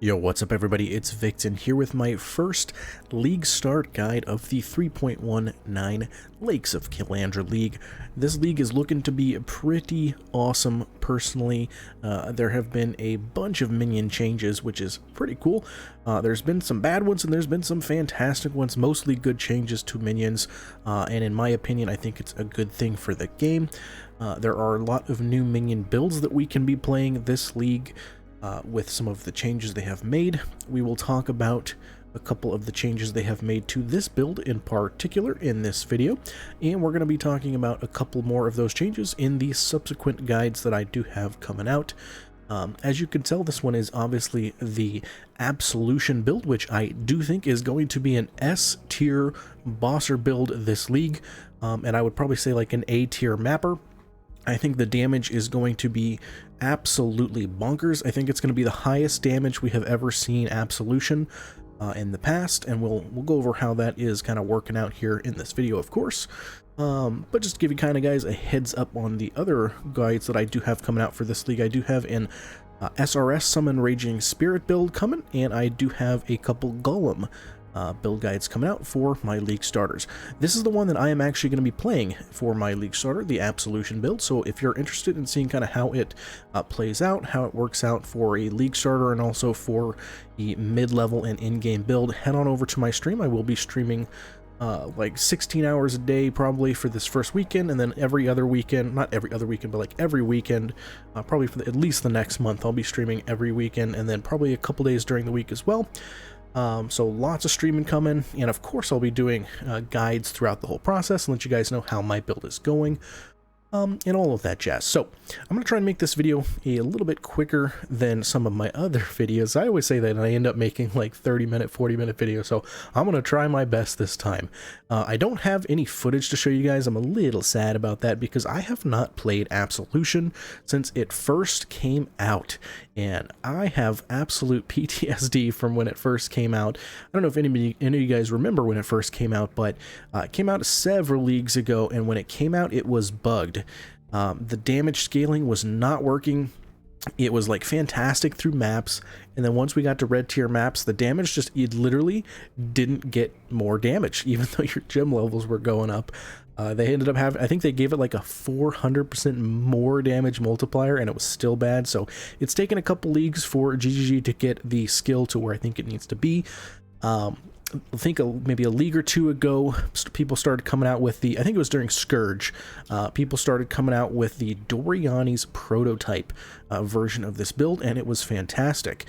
Yo, what's up everybody? It's Victon here with my first League Start guide of the 3.19 Lakes of Kalandra League. This league is looking to be pretty awesome personally. There have been a bunch of minion changes, which is pretty cool. There's been some bad ones and there's been some fantastic ones, mostly good changes to minions, and in my opinion I think it's a good thing for the game. There are a lot of new minion builds that we can be playing this league. With some of the changes they have made. We will talk about a couple of the changes they have made to this build in particular in this video, and we're going to be talking about a couple more of those changes in the subsequent guides that I do have coming out. As you can tell, this one is obviously the Absolution build, which I do think is going to be an S tier bosser build this league, and I would probably say like an A tier mapper. I think the damage is going to be absolutely bonkers. I think it's going to be the highest damage we have ever seen Absolution in the past, and we'll go over how that is kind of working out here in this video, of course. But just to give you kind of guys a heads up on the other guides that I do have coming out for this league, I do have an SRS Summon Raging Spirit build coming, and I do have a couple Golem build guides coming out for my league starters. This is the one that I am actually going to be playing for my league starter, the Absolution build. So if you're interested in seeing kind of how it plays out, how it works out for a league starter and also for the mid-level and in-game build, head on over to my stream. I will be streaming like 16 hours a day probably for this first weekend, and then every other weekend, not every other weekend, but like every weekend, probably for at least the next month, I'll be streaming every weekend, and then probably a couple days during the week as well. So lots of streaming coming, and of course I'll be doing guides throughout the whole process and let you guys know how my build is going, and all of that jazz. So I'm going to try and make this video a little bit quicker than some of my other videos. I always say that and I end up making like 30-minute, 40-minute videos, so I'm going to try my best this time. I don't have any footage to show you guys. I'm a little sad about that because I have not played Absolution since it first came out, and I have absolute PTSD from when it first came out. I don't know if any of you guys remember when it first came out, but it came out several leagues ago, and when it came out it was bugged. The damage scaling was not working. It was like fantastic through maps, and then once we got to red tier maps, the damage just, it literally didn't get more damage even though your gem levels were going up. They ended up having, I think they gave it like a 400% more damage multiplier, and it was still bad. So it's taken a couple leagues for GGG to get the skill to where I think it needs to be. I think maybe a league or two ago, people started coming out with the, I think it was during Scourge, people started coming out with the Doriani's prototype version of this build, and it was fantastic.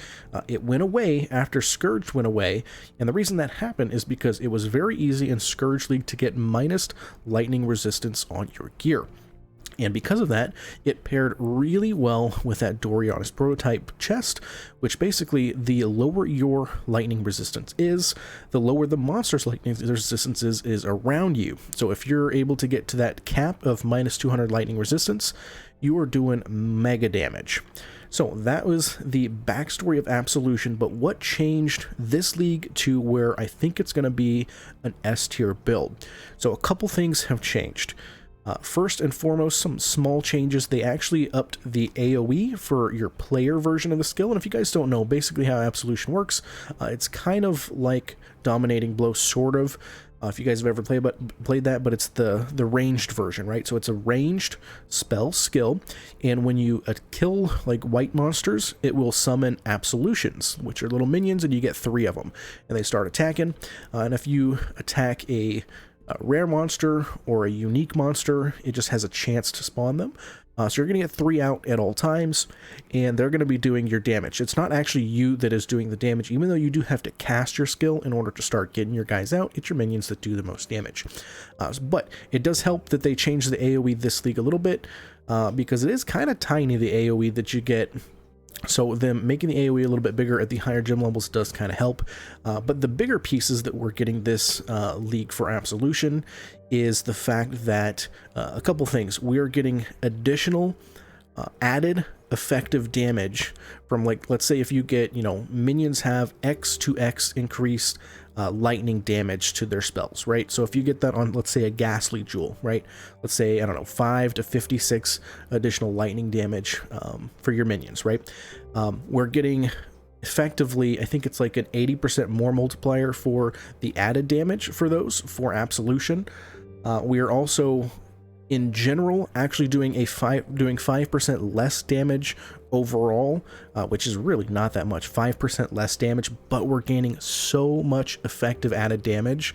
It went away after Scourge went away, and the reason that happened is because it was very easy in Scourge League to get minus lightning resistance on your gear. And because of that, it paired really well with that Doriani's prototype chest, which basically the lower your lightning resistance is, the lower the monster's lightning resistance is around you. So if you're able to get to that cap of minus 200 lightning resistance, you are doing mega damage. So that was the backstory of Absolution, but what changed this league to where I think it's going to be an S tier build? So a couple things have changed. First and foremost, some small changes. They actually upped the AoE for your player version of the skill. And if you guys don't know basically how Absolution works, it's kind of like Dominating Blow, sort of. If you guys have ever played that, but it's the ranged version, right? So it's a ranged spell skill, and when you kill like white monsters, it will summon Absolutions, which are little minions, and you get 3 of them, and they start attacking. And if you attack a rare monster or a unique monster, it just has a chance to spawn them. So you're going to get 3 out at all times, and they're going to be doing your damage. It's not actually you that is doing the damage, even though you do have to cast your skill in order to start getting your guys out. It's your minions that do the most damage. But it does help that they changed the AoE this league a little bit, because it is kind of tiny, the AoE that you get. So them making the AoE a little bit bigger at the higher gem levels does kind of help. But the bigger pieces that we're getting this league for Absolution is the fact that a couple things. We are getting additional added effective damage from, like, let's say if you get, you know, minions have X to X increased lightning damage to their spells, right? So if you get that on, let's say, a ghastly jewel, right? Let's say, I don't know, 5 to 56 additional lightning damage for your minions, right? We're getting effectively, I think it's like an 80% more multiplier for the added damage for those, for Absolution. We are also, in general, actually doing 5% less damage overall, which is really not that much, 5% less damage, but we're gaining so much effective added damage.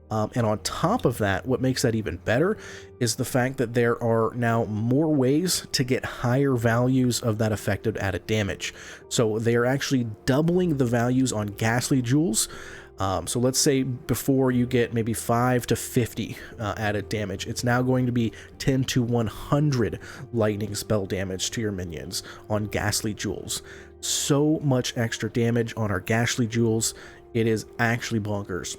And on top of that, what makes that even better is the fact that there are now more ways to get higher values of that effective added damage. So they are actually doubling the values on ghastly jewels. So let's say before you get maybe 5 to 50 added damage, it's now going to be 10 to 100 lightning spell damage to your minions on ghastly jewels. So much extra damage on our ghastly jewels, it is actually bonkers.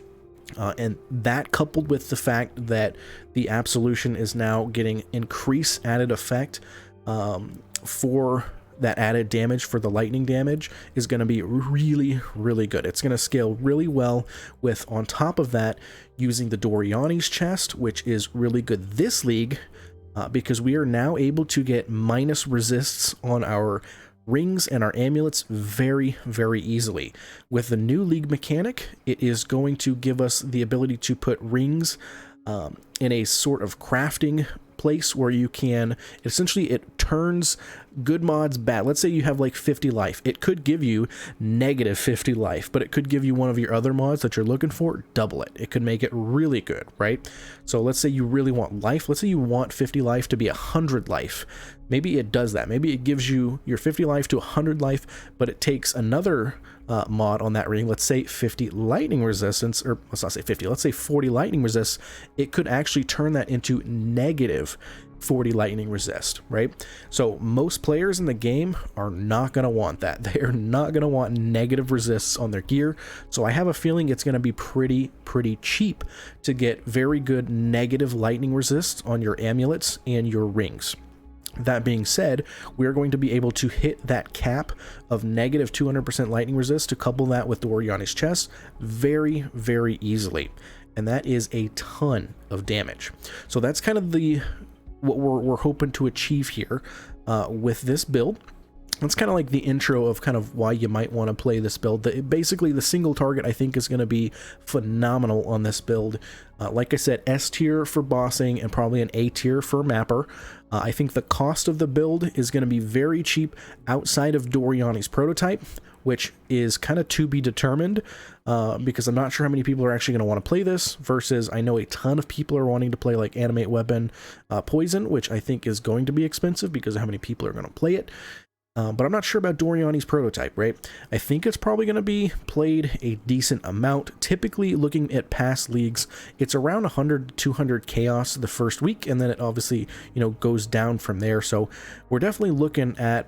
And that, coupled with the fact that the Absolution is now getting increased added effect for that added damage for the lightning damage, is going to be really, really good. It's going to scale really well with, on top of that, using the Doriani's chest, which is really good this league, because we are now able to get minus resists on our rings and our amulets very, very easily. With the new league mechanic, it is going to give us the ability to put rings in a sort of crafting place where you can, essentially it turns good mods bad. Let's say you have like 50 life. It could give you negative 50 life, but it could give you one of your other mods that you're looking for, double it. It could make it really good, right? So let's say you really want life. Let's say you want 50 life to be 100 life. Maybe it does that. Maybe it gives you your 50 life to 100 life, but it takes another mod on that ring, let's say 50 lightning resistance, or let's not say 50, let's say 40 lightning resist. It could actually turn that into negative 40 lightning resist, right? So most players in the game are not going to want that. They are not going to want negative resists on their gear. So I have a feeling it's going to be pretty cheap to get very good negative lightning resists on your amulets and your rings. That being said, we are going to be able to hit that cap of negative 200% lightning resist, to couple that with Doriani's chest very, very easily. And that is a ton of damage. So that's kind of what we're hoping to achieve here with this build. That's kind of like the intro of kind of why you might want to play this build. Basically, the single target I think is going to be phenomenal on this build. Like I said, S tier for bossing and probably an A tier for mapper. I think the cost of the build is going to be very cheap outside of Doriani's prototype, which is kind of to be determined, because I'm not sure how many people are actually going to want to play this, versus I know a ton of people are wanting to play like Animate Weapon Poison, which I think is going to be expensive because of how many people are going to play it. But I'm not sure about Doriani's prototype, right? I think it's probably going to be played a decent amount. Typically, looking at past leagues, it's around 100 to 200 chaos the first week, and then it obviously, goes down from there. So we're definitely looking at,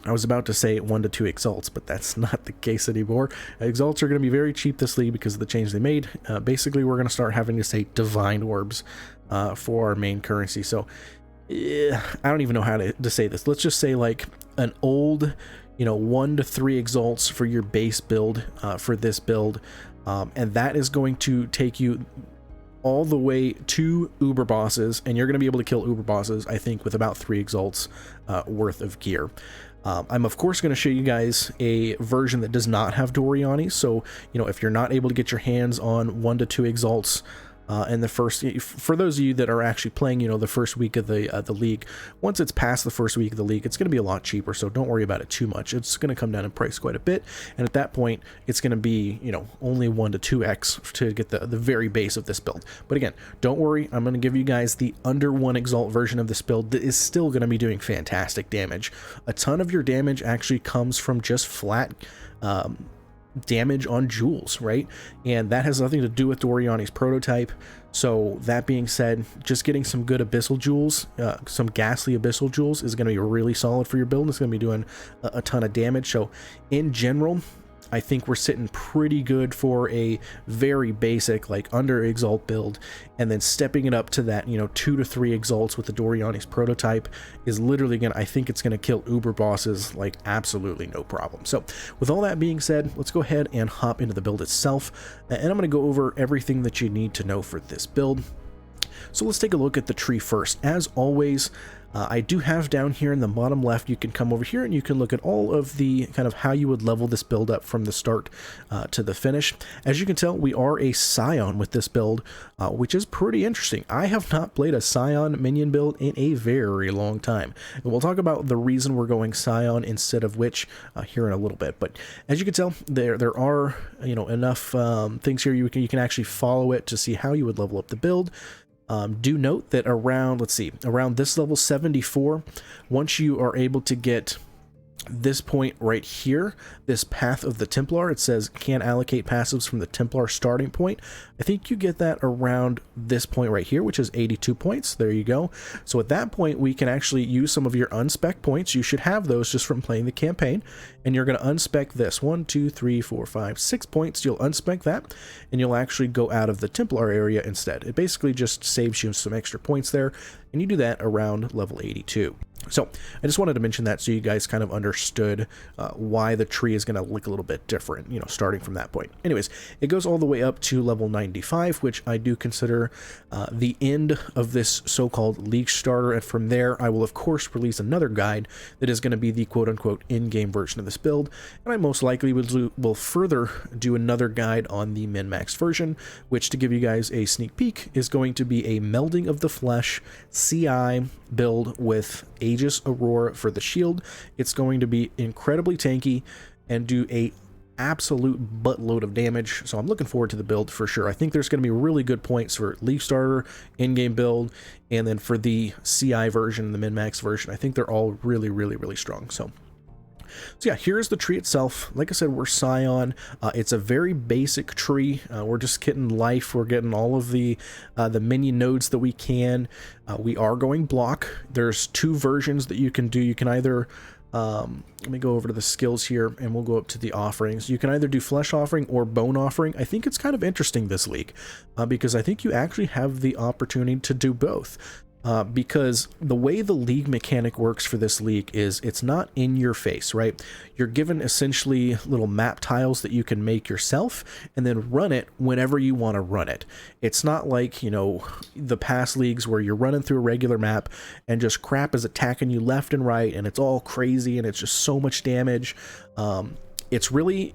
I was about to say 1 to 2 exalts, but that's not the case anymore. Exalts are going to be very cheap this league because of the change they made. Basically, we're going to start having to say divine orbs for our main currency. So I don't even know how to say this. Let's just say like an old, 1 to 3 exalts for your base build for this build. And that is going to take you all the way to uber bosses, and you're going to be able to kill uber bosses, I think, with about 3 exalts worth of gear. I'm of course going to show you guys a version that does not have Doriani. So, if you're not able to get your hands on 1 to 2 exalts in the first, for those of you that are actually playing, the first week of the league, once it's past the first week of the league, it's going to be a lot cheaper. So don't worry about it too much. It's going to come down in price quite a bit. And at that point, it's going to be, only 1 to 2x to get the very base of this build. But again, don't worry. I'm going to give you guys the under 1 exalt version of this build that is still going to be doing fantastic damage. A ton of your damage actually comes from just flat, damage on jewels, right? And that has nothing to do with Doriani's prototype. So that being said, just getting some good abyssal jewels, some ghastly abyssal jewels, is going to be really solid for your build. It's going to be doing a ton of damage. So in general, I think we're sitting pretty good for a very basic, like under exalt build, and then stepping it up to that, 2 to 3 exalts with the Doriani's prototype is literally gonna, I think it's gonna kill uber bosses like absolutely no problem. So with all that being said, let's go ahead and hop into the build itself, and I'm gonna go over everything that you need to know for this build. So let's take a look at the tree first. As always, I do have down here in the bottom left, you can come over here and you can look at all of the kind of how you would level this build up from the start to the finish. As you can tell, we are a Scion with this build, which is pretty interesting. I have not played a Scion minion build in a very long time. And we'll talk about the reason we're going Scion instead of Witch here in a little bit. But as you can tell, there are, you know, enough things here you can actually follow it to see how you would level up the build. Do note that around, let's see, around this level 74, once you are able to get this point right here, this Path of the Templar, it says can allocate passives from the Templar starting point. I think you get that around this point right here, which is 82 points. There you go. So at that point, we can actually use some of your unspec points. You should have those just from playing the campaign, and you're going to unspec this 1, 2, 3, 4, 5, 6 points. You'll unspec that, and you'll actually go out of the Templar area instead. It basically just saves you some extra points there, and you do that around level 82. So I just wanted to mention that so you guys kind of understood why the tree is going to look a little bit different, you know, starting from that point. Anyways, it goes all the way up to level 95, which I do consider the end of this so-called League starter. And from there, I will, of course, release another guide that is going to be the quote-unquote in-game version of this build. And I most likely will further do another guide on the min-max version, which, to give you guys a sneak peek, is going to be a Melding of the Flesh CI build with Aegis Aurora for the shield. It's going to be incredibly tanky and do a absolute buttload of damage, so I'm looking forward to the build for sure. I think there's going to be really good points for League starter, in-game build, and then for the CI version, the min-max version. I think they're all really strong. So yeah, here's the tree itself. Like I said, we're Scion. It's a very basic tree. We're just getting life. We're getting all of the minion nodes that we can. We are going block. There's two versions that you can do. You can either let me go over to the skills here and we'll go up to the offerings. You can either do flesh offering or bone offering. I think it's kind of interesting this league because I think you actually have the opportunity to do both. Because the way the league mechanic works for this league is it's not in your face, right? You're given essentially little map tiles that you can make yourself and then run it whenever you want to run it. It's not like, you know, the past leagues where you're running through a regular map and just crap is attacking you left and right and it's all crazy and it's just so much damage. It's really,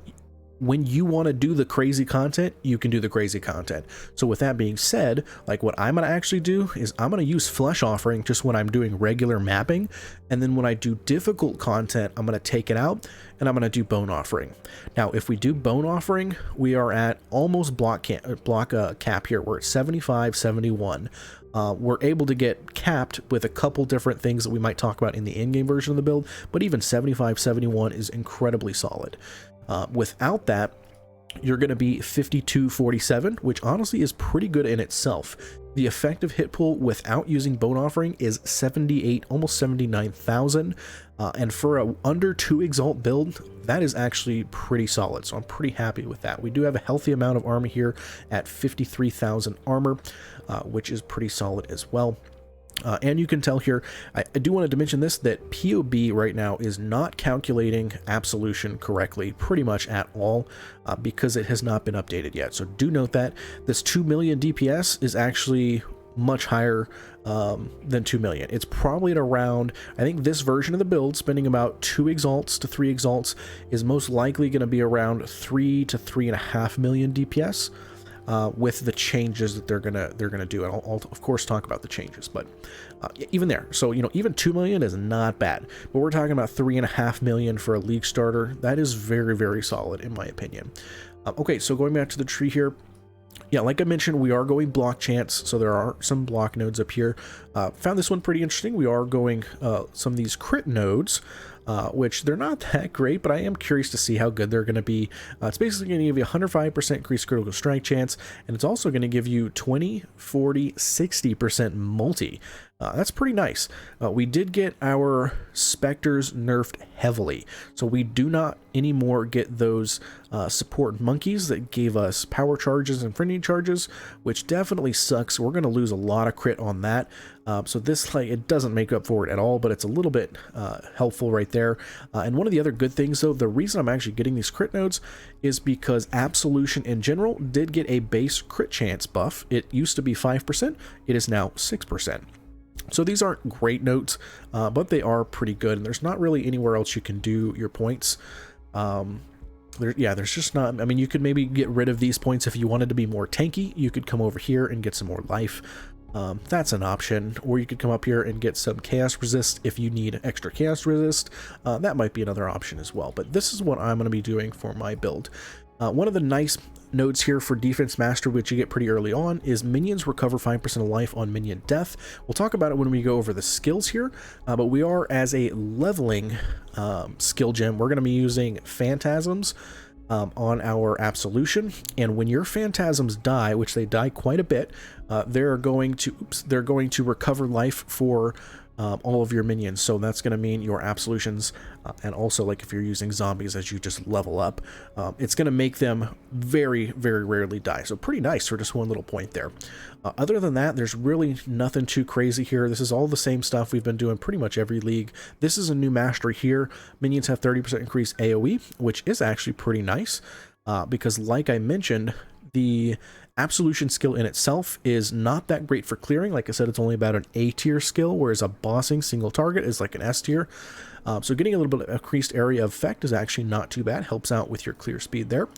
when you want to do the crazy content, you can do the crazy content. So with that being said, like what I'm going to actually do is I'm going to use flesh offering just when I'm doing regular mapping. And then when I do difficult content, I'm going to take it out and I'm going to do bone offering. Now, if we do bone offering, we are at almost block cap here. We're at 75, 71. We're able to get capped with a couple different things that we might talk about in the in-game version of the build, but even 75, 71 is incredibly solid. Without that, you're going to be 5247, which honestly is pretty good in itself. The effective hit pool without using bone offering is 78, almost 79,000. And for a under 2 exalt build, that is actually pretty solid. So I'm pretty happy with that. We do have a healthy amount of armor here at 53,000 armor, which is pretty solid as well. And you can tell here, I do wanted to mention this, that POB right now is not calculating Absolution correctly pretty much at all because it has not been updated yet. So do note that this 2 million DPS is actually much higher than 2 million. It's probably at around, I think this version of the build, spending about 2 exalts to 3 exalts, is most likely going to be around 3 to 3.5 million DPS. With the changes that they're gonna do, and I'll of course talk about the changes, but even there, so you know, even 2 million is not bad, but we're talking about 3.5 million for a league starter. That is very solid in my opinion. Okay, so going back to the tree here, yeah, like I mentioned, we are going block chance, so there are some block nodes up here. Found this one pretty interesting. We are going some of these crit nodes, which they're not that great, but I am curious to see how good they're going to be. It's basically going to give you 105% increased critical strike chance, and it's also going to give you 20, 40, 60% multi. That's pretty nice. We did get our Spectres nerfed heavily, so we do not anymore get those support monkeys that gave us power charges and frenzy charges, which definitely sucks. We're going to lose a lot of crit on that. So this, like, it doesn't make up for it at all, but it's a little bit helpful right there. And one of the other good things, though, the reason I'm actually getting these crit nodes is because Absolution in general did get a base crit chance buff. It used to be 5%, it is now 6%. So these aren't great notes, but they are pretty good, and there's not really anywhere else you can do your points. There's just not, I mean, you could maybe get rid of these points if you wanted to be more tanky. You could come over here and get some more life. That's an option. Or you could come up here and get some chaos resist if you need extra chaos resist. That might be another option as well, but this is what I'm going to be doing for my build. One of the nice notes here for Defense Master, which you get pretty early on, is minions recover 5% of life on minion death. We'll talk about it when we go over the skills here, but we are, as a leveling skill gem, we're going to be using Phantasms on our Absolution, and when your Phantasms die, which they die quite a bit, they're going to recover life for all of your minions. So that's going to mean your Absolutions, and also, like, if you're using zombies as you just level up, it's going to make them very, very rarely die. So pretty nice for just one little point there. Other than that, there's really nothing too crazy here. This is all the same stuff we've been doing pretty much every league. This is a new mastery here. Minions have 30% increased AoE, which is actually pretty nice, because like I mentioned, the Absolution skill in itself is not that great for clearing. Like I said, it's only about an A tier skill, whereas a bossing single target is like an S tier. So getting a little bit of increased area of effect is actually not too bad. Helps out with your clear speed there.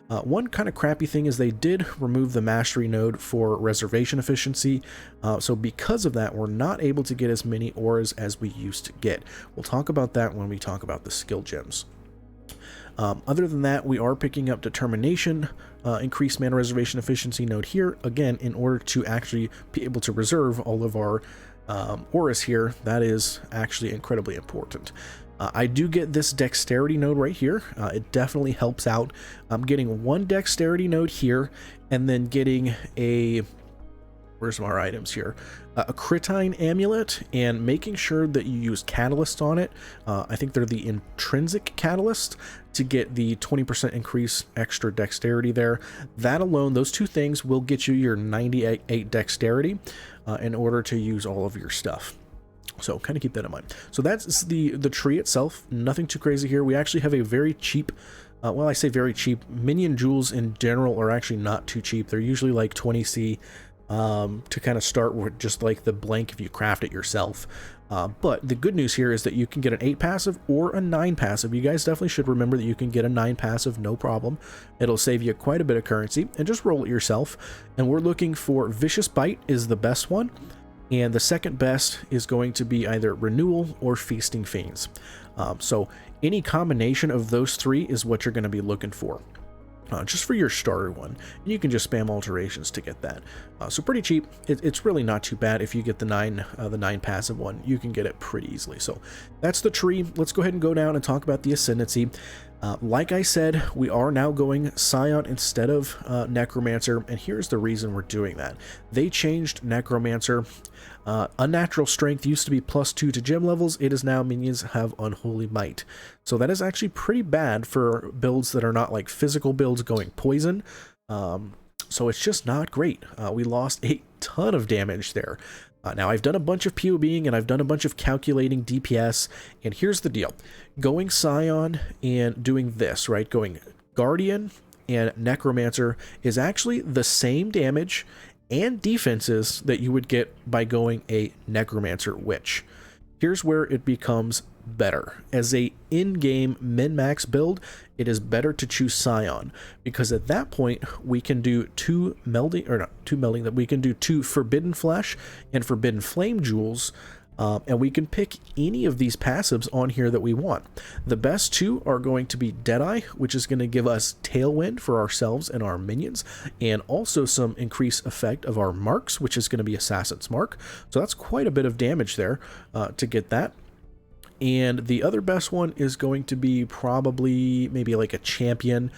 One kind of crappy thing is they did remove the mastery node for reservation efficiency. So because of that, we're not able to get as many auras as we used to get. We'll talk about that when we talk about the skill gems. Other than that, we are picking up Determination, increased mana reservation efficiency node here, again, in order to actually be able to reserve all of our auras here. That is actually incredibly important. I do get this dexterity node right here. It definitely helps out. I'm getting one dexterity node here, and then getting a, where's our items here? A Critine amulet, and making sure that you use catalyst on it. I think they're the intrinsic catalyst, to get the 20% increase extra dexterity there. That alone, those two things will get you your 98 dexterity in order to use all of your stuff. So kind of keep that in mind. So that's the tree itself. Nothing too crazy here. We actually have a very cheap, well, I say very cheap, minion jewels in general are actually not too cheap. They're usually like 20C to kind of start with, just like the blank if you craft it yourself. But the good news here is that you can get an 8 passive or a 9 passive. You guys definitely should remember that you can get a 9 passive, no problem. It'll save you quite a bit of currency, and just roll it yourself. And we're looking for Vicious Bite is the best one, and the second best is going to be either Renewal or Feasting Fiends. So any combination of those three is what you're going to be looking for. Just for your starter one, and you can just spam alterations to get that. So pretty cheap. It's really not too bad. If you get the 9 passive one, you can get it pretty easily. So that's the tree. Let's go ahead and go down and talk about the Ascendancy. Like I said, we are now going Scion instead of Necromancer, and here's the reason we're doing that. They changed Necromancer. Unnatural Strength used to be +2 to gem levels. It is now minions have Unholy Might. So that is actually pretty bad for builds that are not like physical builds going poison. So it's just not great. We lost a ton of damage there. Now, I've done a bunch of POBing, and I've done a bunch of calculating DPS, and here's the deal. Going Scion and doing this, right, going Guardian and Necromancer is actually the same damage and defenses that you would get by going a Necromancer Witch. Here's where it becomes better. As a in-game min-max build, it is better to choose Scion, because at that point we can do two Forbidden Flesh and Forbidden Flame jewels, and we can pick any of these passives on here that we want. The best two are going to be Deadeye, which is going to give us Tailwind for ourselves and our minions, and also some increased effect of our marks, which is going to be Assassin's Mark. So that's quite a bit of damage there to get that. And the other best one is going to be probably maybe like a Champion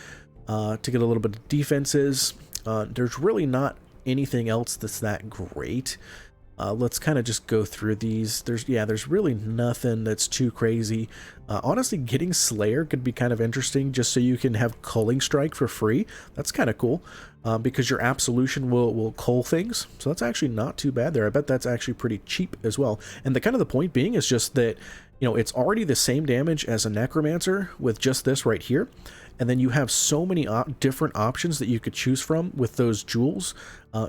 to get a little bit of defenses. There's really not anything else that's that great. Let's kind of just go through these. There's really nothing that's too crazy. Honestly, getting Slayer could be kind of interesting, just so you can have Culling Strike for free. That's kind of cool. because your Absolution will cull things. So that's actually not too bad there. I bet that's actually pretty cheap as well. And the kind of the point being is just that, you know, it's already the same damage as a Necromancer with just this right here. And then you have so many different options that you could choose from with those jewels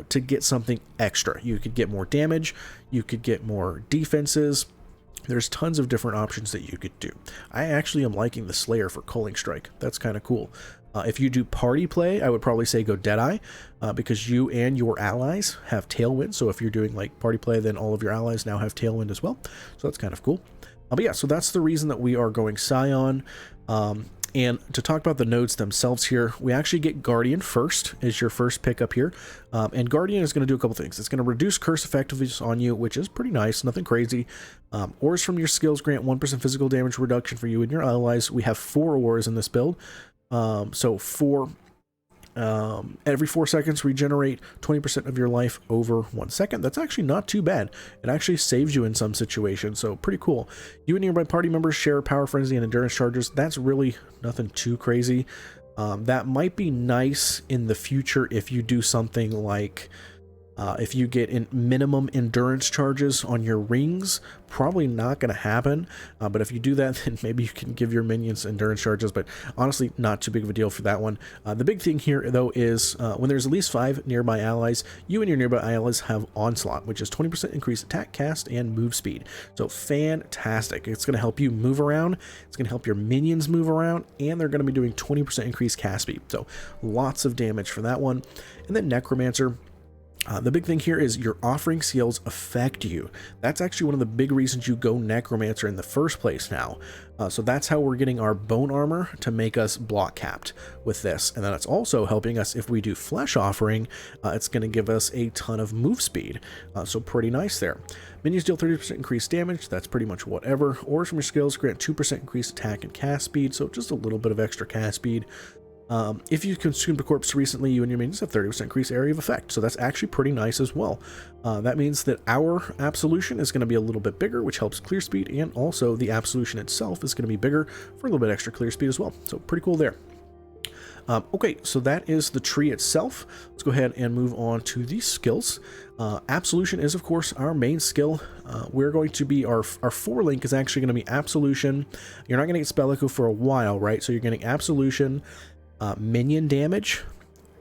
to get something extra. You could get more damage, you could get more defenses. There's tons of different options that you could do. I actually am liking the Slayer for Culling Strike. That's kind of cool. If you do party play, I would probably say go Deadeye, because you and your allies have Tailwind. So if you're doing like party play, then all of your allies now have Tailwind as well. So that's kind of cool. But yeah, so that's the reason that we are going Scion. And to talk about the nodes themselves here, we actually get Guardian first as your first pick up here. And Guardian is going to do a couple things. It's going to reduce curse effectiveness on you, which is pretty nice, nothing crazy. Ores from your skills grant 1% physical damage reduction for you and your allies. We have 4 ores in this build. Every 4 seconds regenerate 20% of your life over 1 second. That's actually not too bad. It actually saves you in some situations, so pretty cool. You and nearby party members share power frenzy and endurance charges. That's really nothing too crazy. That might be nice in the future if you do something like if you get minimum endurance charges on your rings. Probably not going to happen, but if you do that, then maybe you can give your minions endurance charges, but honestly not too big of a deal for that one. The big thing here though is when there's at least 5 nearby allies, you and your nearby allies have Onslaught, which is 20% increased attack, cast, and move speed. So fantastic. It's going to help you move around, it's going to help your minions move around, and they're going to be doing 20% increased cast speed. So lots of damage for that one. And then Necromancer. The big thing here is your offering skills affect you. That's actually one of the big reasons you go Necromancer in the first place now. So that's how we're getting our bone armor to make us block capped with this. And then it's also helping us if we do flesh offering, it's going to give us a ton of move speed. So pretty nice there. Minions deal 30% increased damage. That's pretty much whatever. Ores from your skills grant 2% increased attack and cast speed. So just a little bit of extra cast speed. If you consumed a corpse recently, you and your minions have 30% increased area of effect, so that's actually pretty nice as well. That means that our Absolution is going to be a little bit bigger, which helps clear speed, and also the Absolution itself is going to be bigger for a little bit extra clear speed as well, so pretty cool there. Okay, so that is the tree itself. Let's go ahead and move on to the skills. Absolution is, of course, our main skill. We're going to be, our 4-link is actually going to be Absolution. You're not going to get Spell Echo for a while, right? So you're getting Absolution, minion damage,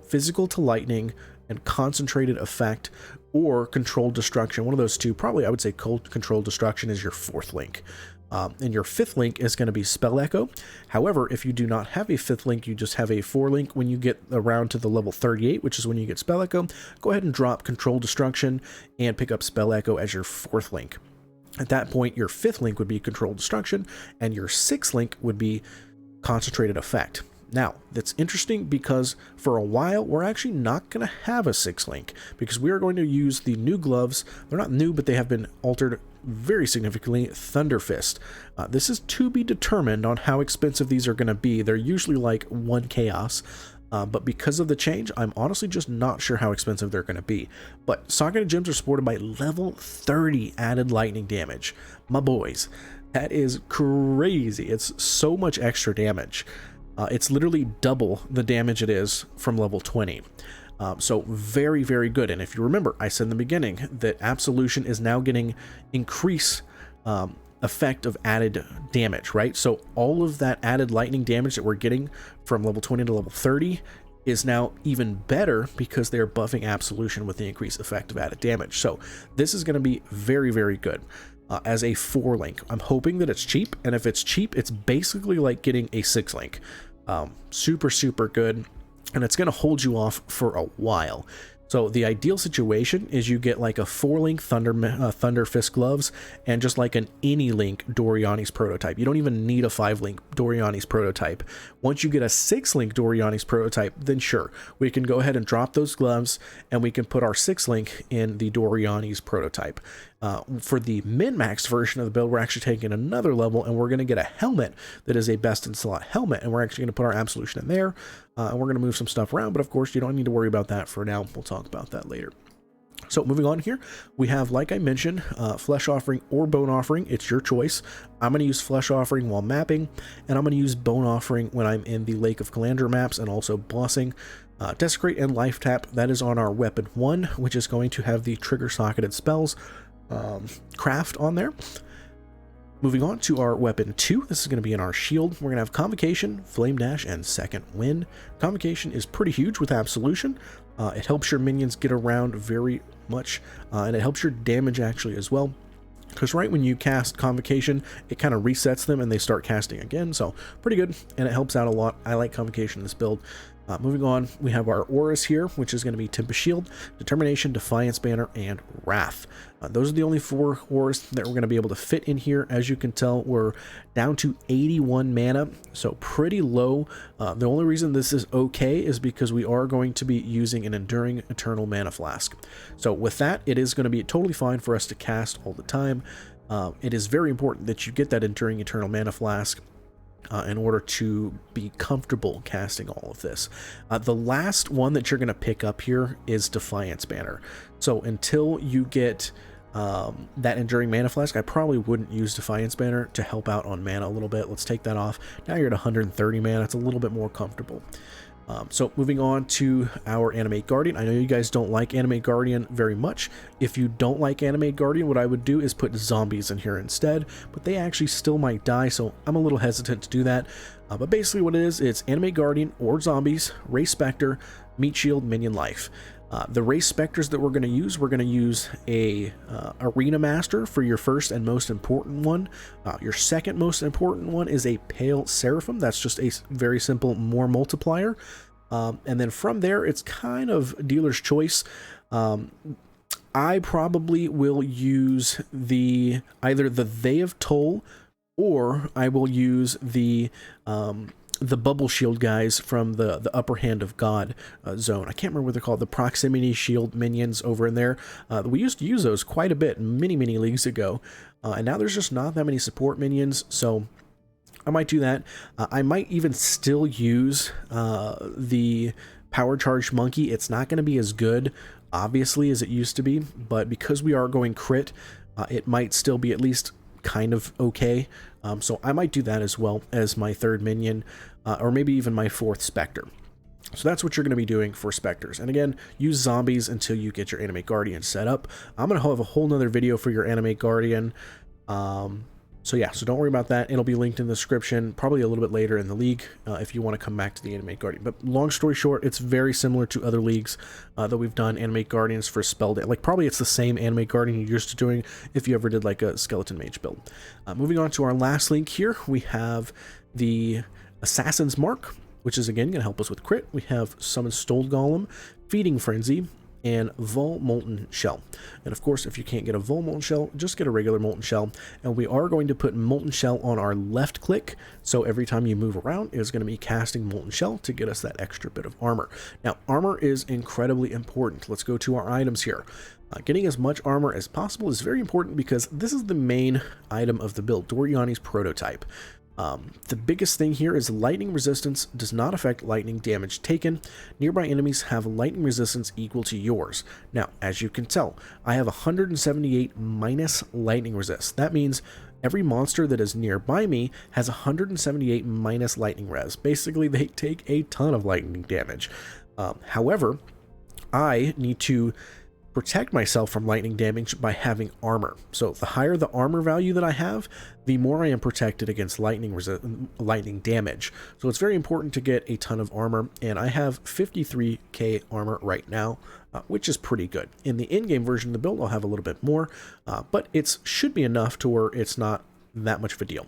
physical to lightning, and concentrated effect, or controlled destruction. One of those two, probably I would say controlled destruction is your 4th link. And your 5th link is going to be Spell Echo. However, if you do not have a 5th link, you just have a 4-link, when you get around to the level 38, which is when you get Spell Echo, go ahead and drop controlled destruction and pick up Spell Echo as your 4th link. At that point, your 5th link would be controlled destruction, and your 6th link would be concentrated effect. Now, that's interesting because for a while, we're actually not going to have a 6th link because we are going to use the new gloves. They're not new, but they have been altered very significantly. Thunder Fist. This is to be determined on how expensive these are going to be. They're usually like 1 chaos. But because of the change, I'm honestly just not sure how expensive they're going to be. But Socketed Gems are supported by level 30 added lightning damage. My boys, that is crazy. It's so much extra damage. It's literally double the damage it is from level 20. So very, very good. And if you remember, I said in the beginning that Absolution is now getting increased effect of added damage, right? So all of that added lightning damage that we're getting from level 20 to level 30 is now even better because they're buffing Absolution with the increased effect of added damage. So this is going to be very, very good. As a 4-link. I'm hoping that it's cheap, and if it's cheap, it's basically like getting a 6-link. Super, super good, and it's going to hold you off for a while. So the ideal situation is you get like a 4-link Thunder Fist gloves and just like an any link Doriani's prototype. You don't even need a 5-link Doriani's prototype. Once you get a 6-link Doriani's prototype, then sure, we can go ahead and drop those gloves and we can put our 6-link in the Doriani's prototype. For the min-max version of the build, we're actually taking another level and we're going to get a helmet that is a best-in-slot helmet, and we're actually going to put our Absolution in there, and we're going to move some stuff around, but of course you don't need to worry about that for now. We'll talk about that later. So moving on here, we have, like I mentioned, Flesh Offering or Bone Offering. It's your choice. I'm going to use Flesh Offering while mapping, and I'm going to use Bone Offering when I'm in the Lake of Calandra maps and also bossing. Desecrate and Life Tap, that is on our Weapon 1, which is going to have the trigger socketed spells craft on there. Moving on to our Weapon 2, this is going to be in our shield. We're going to have Convocation, Flame Dash, and Second Wind. Convocation is pretty huge with Absolution. It helps your minions get around very much, and it helps your damage actually as well. Because right when you cast Convocation, it kind of resets them and they start casting again, so pretty good, and it helps out a lot. I like Convocation in this build. Moving on, we have our auras here, which is going to be Tempest Shield, Determination, Defiance Banner, and Wrath. Those are the only 4 auras that we're going to be able to fit in here. As you can tell, we're down to 81 mana, so pretty low. The only reason this is okay is because we are going to be using an Enduring Eternal Mana Flask. So with that, it is going to be totally fine for us to cast all the time. It is very important that you get that Enduring Eternal Mana Flask in order to be comfortable casting all of this. The last one that you're going to pick up here is Defiance Banner. So until you get that Enduring Mana Flask, I probably wouldn't use Defiance Banner to help out on mana a little bit. Let's take that off. Now you're at 130 mana. It's a little bit more comfortable. So moving on to our Animate Guardian. I know you guys don't like Animate Guardian very much. If you don't like Animate Guardian, what I would do is put zombies in here instead, but they actually still might die, so I'm a little hesitant to do that. But basically what it is, it's Animate Guardian or zombies, Race Spectre, Meat Shield, Minion Life. The Race Spectres that we're going to use a Arena Master for your first and most important one. Your second most important one is a Pale Seraphim. That's just a very simple more multiplier. And then from there, it's kind of dealer's choice. I probably will use either the They of Toll, or I will use the Bubble Shield guys from the Upper Hand of God zone. I can't remember what they're called, the Proximity Shield minions over in there. We used to use those quite a bit many leagues ago, and now there's just not that many support minions, so I might do that. I might even still use the Power Charged Monkey. It's not going to be as good, obviously, as it used to be, but because we are going crit, it might still be at least kind of okay. So I might do that as well as my third minion, or maybe even my fourth Spectre. So that's what you're going to be doing for Spectres. And again, use zombies until you get your Animate Guardian set up. I'm going to have a whole nother video for your Animate Guardian. So yeah, so don't worry about that. It'll be linked in the description, probably a little bit later in the league, if you want to come back to the Animate Guardian. But long story short, it's very similar to other leagues that we've done Animate Guardians for spell day. Like, probably it's the same Animate Guardian you're used to doing if you ever did like a Skeleton Mage build. Moving on to our last link here, we have the Assassin's Mark, which is again going to help us with crit. We have Summon Stole Golem, Feeding Frenzy, and Vol Molten Shell. And of course, if you can't get a Vol Molten Shell, just get a regular Molten Shell. And we are going to put Molten Shell on our left click, so every time you move around, it's going to be casting Molten Shell to get us that extra bit of armor. Now, armor is incredibly important. Let's go to our items here. Getting as much armor as possible is very important because this is the main item of the build, Doriani's Prototype. The biggest thing here is lightning resistance does not affect lightning damage taken. Nearby enemies have lightning resistance equal to yours. Now, as you can tell, I have 178 minus lightning resist. That means every monster that is nearby me has 178 minus lightning res. Basically, they take a ton of lightning damage. However, I need to protect myself from lightning damage by having armor. So the higher the armor value that I have, the more I am protected against lightning damage. So it's very important to get a ton of armor, and I have 53k armor right now, which is pretty good. In the in-game version of the build, I'll have a little bit more, but it should be enough to where it's not that much of a deal.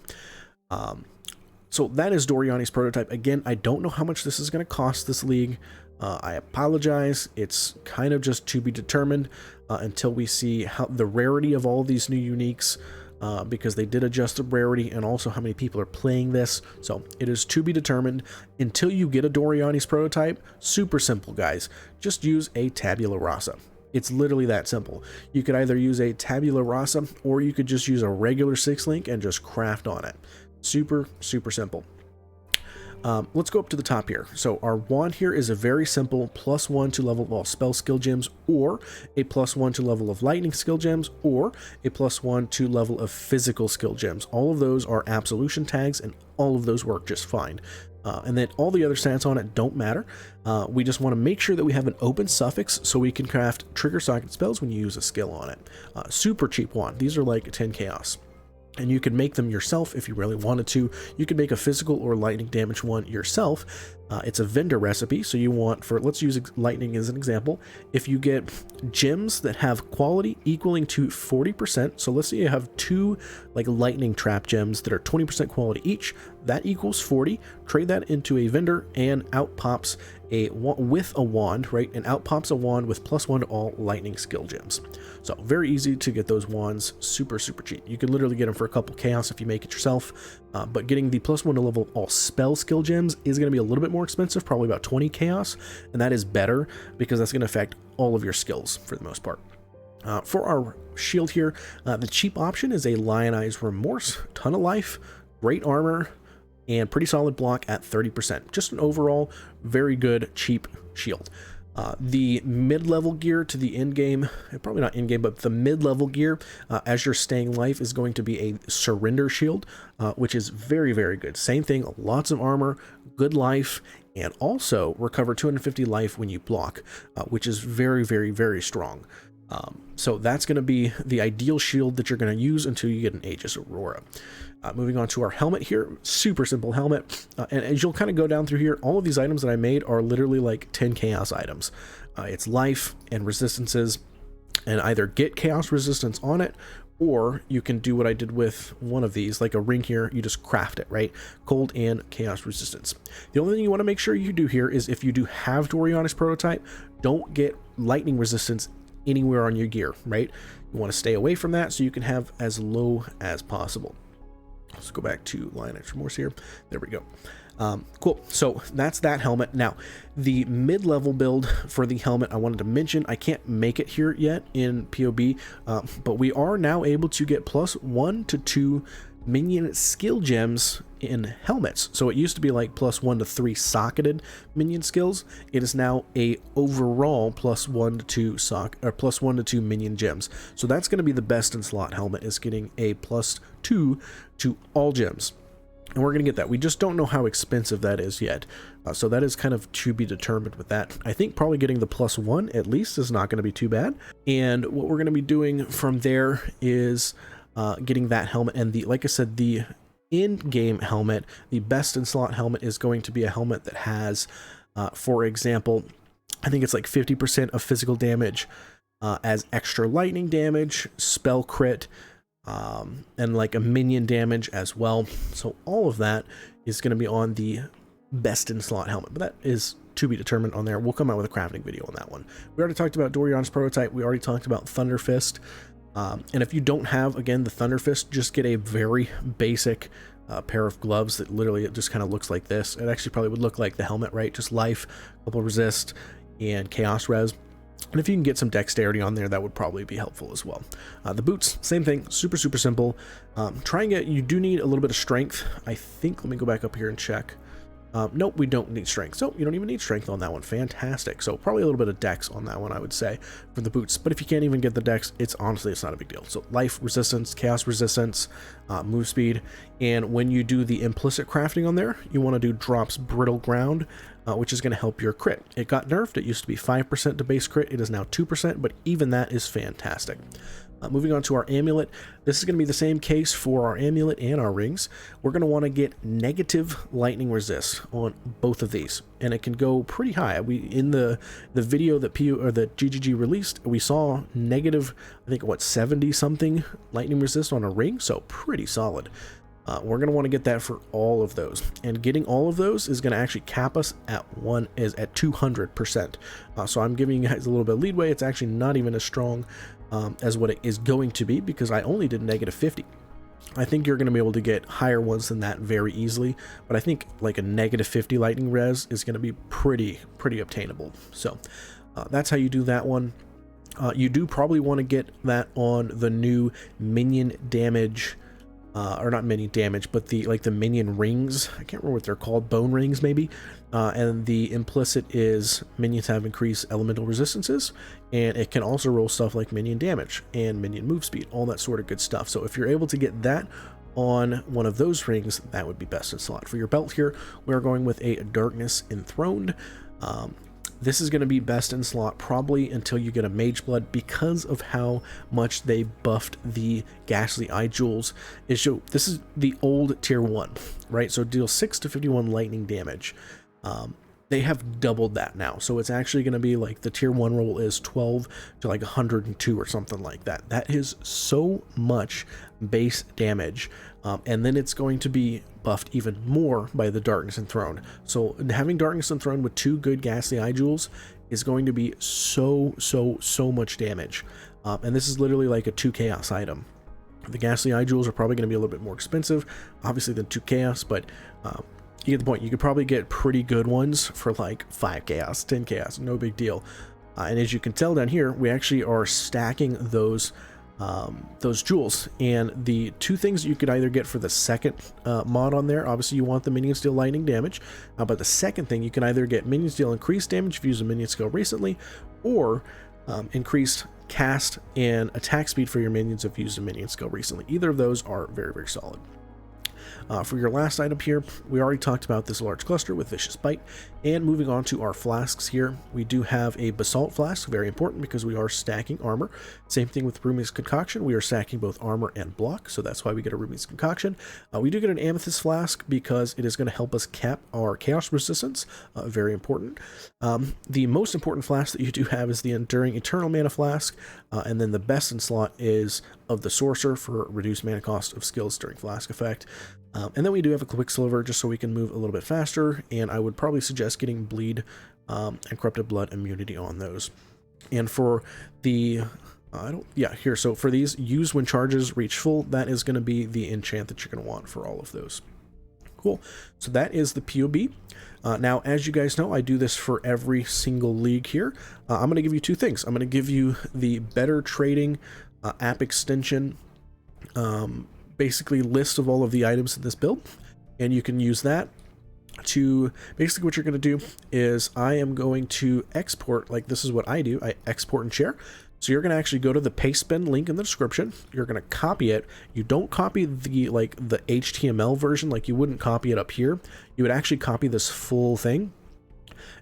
So that is Doriani's Prototype. Again, I don't know how much this is going to cost this league. I apologize. It's kind of just to be determined until we see how the rarity of all these new uniques, because they did adjust the rarity and also how many people are playing this. So it is to be determined until you get a Doriani's Prototype. Super simple, guys. Just use a Tabula Rasa. It's literally that simple. You could either use a Tabula Rasa or you could just use a regular 6-link and just craft on it. Super, super simple. Let's go up to the top here. So our wand here is a very simple +1 to level of all spell skill gems, or a +1 to level of lightning skill gems, or a +1 to level of physical skill gems. All of those are absolution tags, and all of those work just fine. And then all the other stats on it don't matter. We just want to make sure that we have an open suffix so we can craft trigger socket spells when you use a skill on it. Super cheap wand. These are like 10 chaos. And you can make them yourself if you really wanted to. You can make a physical or lightning damage one yourself. It's a vendor recipe, so you want, for, let's use lightning as an example. If you get gems that have quality equaling to 40%, so let's say you have 2 like lightning trap gems that are 20% quality each, that equals 40. Trade that into a vendor, and out pops with a wand, right? And out pops a wand with +1 to all lightning skill gems. So very easy to get those wands, super cheap. You can literally get them for a couple chaos if you make it yourself, but getting the +1 to level all spell skill gems is going to be a little bit more expensive, probably about 20 chaos, and that is better because that's going to affect all of your skills for the most part. For our shield here, the cheap option is a Lionized Remorse, ton of life, great armor, and pretty solid block at 30%. Just an overall very good, cheap shield. The mid-level gear to the end game, probably not end game, but the mid-level gear as you're staying life is going to be a surrender shield, which is very good. Same thing, lots of armor, good life, and also recover 250 life when you block, which is very strong. So that's going to be the ideal shield that you're going to use until you get an Aegis Aurora. Moving on to our helmet here, super simple helmet, and as you'll kind of go down through here, all of these items that I made are literally like 10 chaos items. It's life and resistances, and either get chaos resistance on it, or you can do what I did with one of these, like a ring here, you just craft it, right? Cold and chaos resistance. The only thing you want to make sure you do here is if you do have Dorianis prototype, don't get lightning resistance anywhere on your gear, right? You want to stay away from that so you can have as low as possible. Let's go back to Lionized Remorse here. There we go. Cool. So that's that helmet. Now, the mid-level build for the helmet, I wanted to mention, I can't make it here yet in POB, but we are now able to get +1 to 2 minion skill gems in helmets. So it used to be like +1 to 3 socketed minion skills. It is now a overall +1 to 2 +1 to 2 minion gems. So that's going to be the best in slot helmet, is getting a +2 to all gems. And we're going to get that. We just don't know how expensive that is yet. So that is kind of to be determined with that. I think probably getting the +1 at least is not going to be too bad. And what we're going to be doing from there is getting that helmet, and the, like I said, the in-game helmet, the best in slot helmet, is going to be a helmet that has, for example, I think it's like 50% of physical damage as extra lightning damage, spell crit, and like a minion damage as well. So all of that is going to be on the best in slot helmet, but that is to be determined on there. We'll come out with a crafting video on that one. We already talked about Dorian's prototype. We already talked about Thunder Fist. And if you don't have, again, the Thunder Fist, just get a very basic pair of gloves that literally it just kind of looks like this. It actually probably would look like the helmet, right? Just life, couple resist, and chaos res. And if you can get some dexterity on there, that would probably be helpful as well. The boots, same thing, super simple. Try and get, you do need a little bit of strength, I think. Let me go back up here and check. Nope, we don't need strength. So you don't even need strength on that one. Fantastic. So probably a little bit of dex on that one, I would say, for the boots. But if you can't even get the dex, it's honestly, it's not a big deal. So life resistance, chaos resistance, move speed. And when you do the implicit crafting on there, you want to do drops brittle ground, which is going to help your crit. It got nerfed. It used to be 5% to base crit. It is now 2%, but even that is fantastic. Moving on to our amulet, this is going to be the same case for our amulet and our rings. We're going to want to get negative lightning resist on both of these, and it can go pretty high. We in the video that GGG released, we saw negative, I think what, 70 something lightning resist on a ring, so pretty solid. We're going to want to get that for all of those, and getting all of those is going to actually cap us at 200%. So I'm giving you guys a little bit of leadway. It's actually not even as strong as what it is going to be, because I only did -50. I think you're going to be able to get higher ones than that very easily, but I think like a -50 lightning res is going to be pretty obtainable. So that's how you do that one. You do probably want to get that on the new minion damage or not minion damage, but the minion rings. I can't remember what they're called, bone rings maybe. And the implicit is minions have increased elemental resistances, and it can also roll stuff like minion damage and minion move speed, all that sort of good stuff. So if you're able to get that on one of those rings, that would be best in slot. For your belt here, we are going with a Darkness Enthroned. This is going to be best in slot probably until you get a Mage Blood, because of how much they buffed the Ghastly Eye Jewels. This is the old tier 1, right? So deal 6 to 51 lightning damage. They have doubled that now, so it's actually going to be like the tier 1 roll is 12 to like 102 or something like that. That is so much base damage, and then it's going to be buffed even more by the Darkness Enthroned. So having Darkness Enthroned with 2 good Ghastly Eye Jewels is going to be so much damage, and this is literally like a 2 chaos item. The Ghastly Eye Jewels are probably going to be a little bit more expensive, obviously, than 2 chaos, but you get the point. You could probably get pretty good ones for like 5 chaos, 10 chaos, no big deal. And as you can tell down here, we actually are stacking those jewels, and the 2 things you could either get for the second mod on there, obviously you want the minions deal lightning damage, but the second thing, you can either get minions deal increased damage if you use a minion skill recently, or increased cast and attack speed for your minions if you used a minion skill recently. Either of those are very solid. For your last item here, we already talked about this large cluster with Vicious Bite, and moving on to our flasks here, we do have a Basalt Flask, very important because we are stacking armor. Same thing with Rumi's Concoction, we are stacking both armor and block, so that's why we get a Rumi's Concoction. We do get an Amethyst Flask because it is going to help us cap our Chaos Resistance, very important. The most important flask that you do have is the Enduring Eternal Mana Flask, and then the best in slot is of the Sorcerer for reduced mana cost of skills during flask effect. And then we do have a Quicksilver just so we can move a little bit faster, and I would probably suggest getting Bleed and Corrupted Blood immunity on those. And for the so for these, use when charges reach full, that is going to be the enchant that you're going to want for all of those. Cool. So that is the POB. Now, as you guys know, I do this for every single league here. I'm going to give you 2 things. I'm going to give you the Better Trading app extension, basically list of all of the items in this build, and you can use that to basically what you're going to do is I am going to export, like this is what I do, I export and share. So you're going to actually go to the pastebin link in the description, you're going to copy it. You don't copy the the HTML version, like you wouldn't copy it up here, you would actually copy this full thing,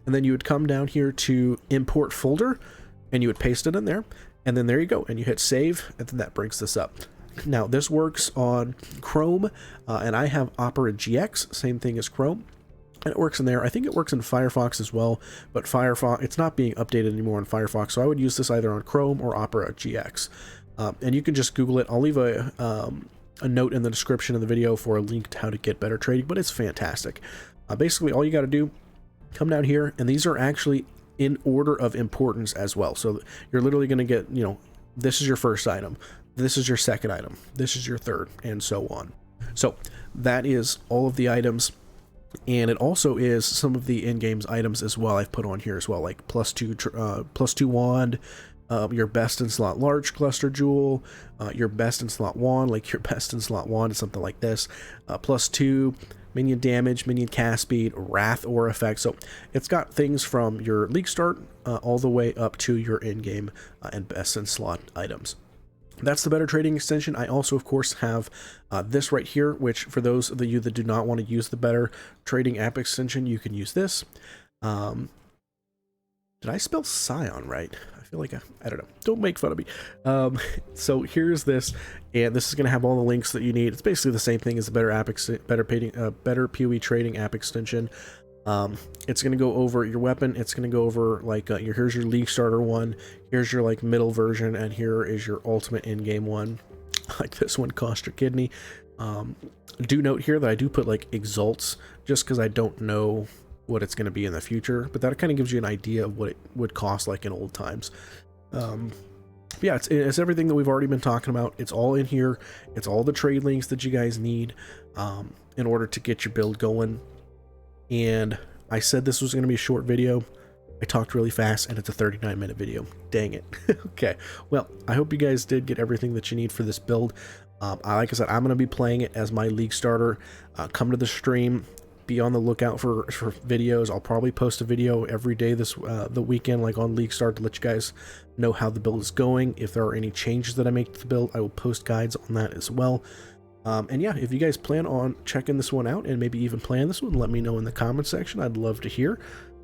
and then you would come down here to import folder and you would paste it in there, and then there you go, and you hit save, and then that brings this up. Now, this works on Chrome, and I have Opera GX, same thing as Chrome, and it works in there. I think it works in Firefox as well, but Firefox, it's not being updated anymore on Firefox, so I would use this either on Chrome or Opera GX. And you can just Google it. I'll leave a note in the description of the video for a link to how to get Better Trading, but it's fantastic. Basically, all you got to do, come down here, and these are actually in order of importance as well. So you're literally going to get, this is your first item, this is your second item, this is your third, and so on. So that is all of the items, and it also is some of the in-games items as well I've put on here as well, like +2 wand, your best in slot large cluster jewel, your best in slot wand, like your best in slot wand is something like this, +2 minion damage, minion cast speed, wrath aura effect. So it's got things from your league start all the way up to your in-game and best in slot items. That's the Better Trading extension. I also, of course, have this right here, which for those of you that do not want to use the Better Trading app extension, you can use this. Did I spell Scion right? I feel like I don't know. Don't make fun of me. So here's this, and this is going to have all the links that you need. It's basically the same thing as the Better POE Trading app extension. It's going to go over your weapon, it's going to go over like here's your league starter one, here's your like middle version, and here is your ultimate in-game one. Like this one cost your kidney. Do note here that I do put like exalts just because I don't know what it's going to be in the future, but that kind of gives you an idea of what it would cost like in old times. Yeah, it's everything that we've already been talking about. It's all in here. It's all the trade links that you guys need in order to get your build going. And I said this was going to be a short video. I talked really fast, and it's a 39-minute video. Dang it. Okay, well, I hope you guys did get everything that you need for this build. Like I said, I'm going to be playing it as my league starter. Come to the stream. Be on the lookout for videos. I'll probably post a video every day this the weekend, like on League Start, to let you guys know how the build is going. If there are any changes that I make to the build, I will post guides on that as well. And yeah, if you guys plan on checking this one out and maybe even playing this one, let me know in the comment section. I'd love to hear.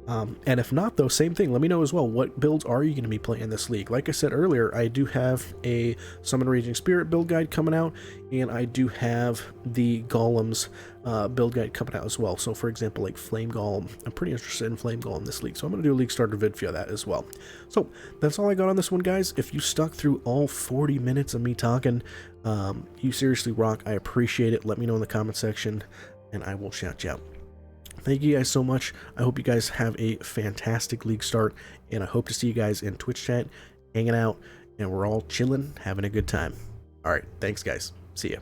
And if not, though, same thing. Let me know as well. What builds are you going to be playing in this league? Like I said earlier, I do have a Summon Raging Spirit build guide coming out, and I do have the Golems build guide coming out as well. So, for example, like Flame Golem, I'm pretty interested in Flame Golem this league, so I'm going to do a League Starter vid for that as well. So, that's all I got on this one, guys. If you stuck through all 40 minutes of me talking, you seriously rock. I appreciate it. Let me know in the comment section, and I will shout you out. Thank you guys so much. I hope you guys have a fantastic league start, and I hope to see you guys in Twitch chat, hanging out, and we're all chilling, having a good time. All right, thanks guys. See ya.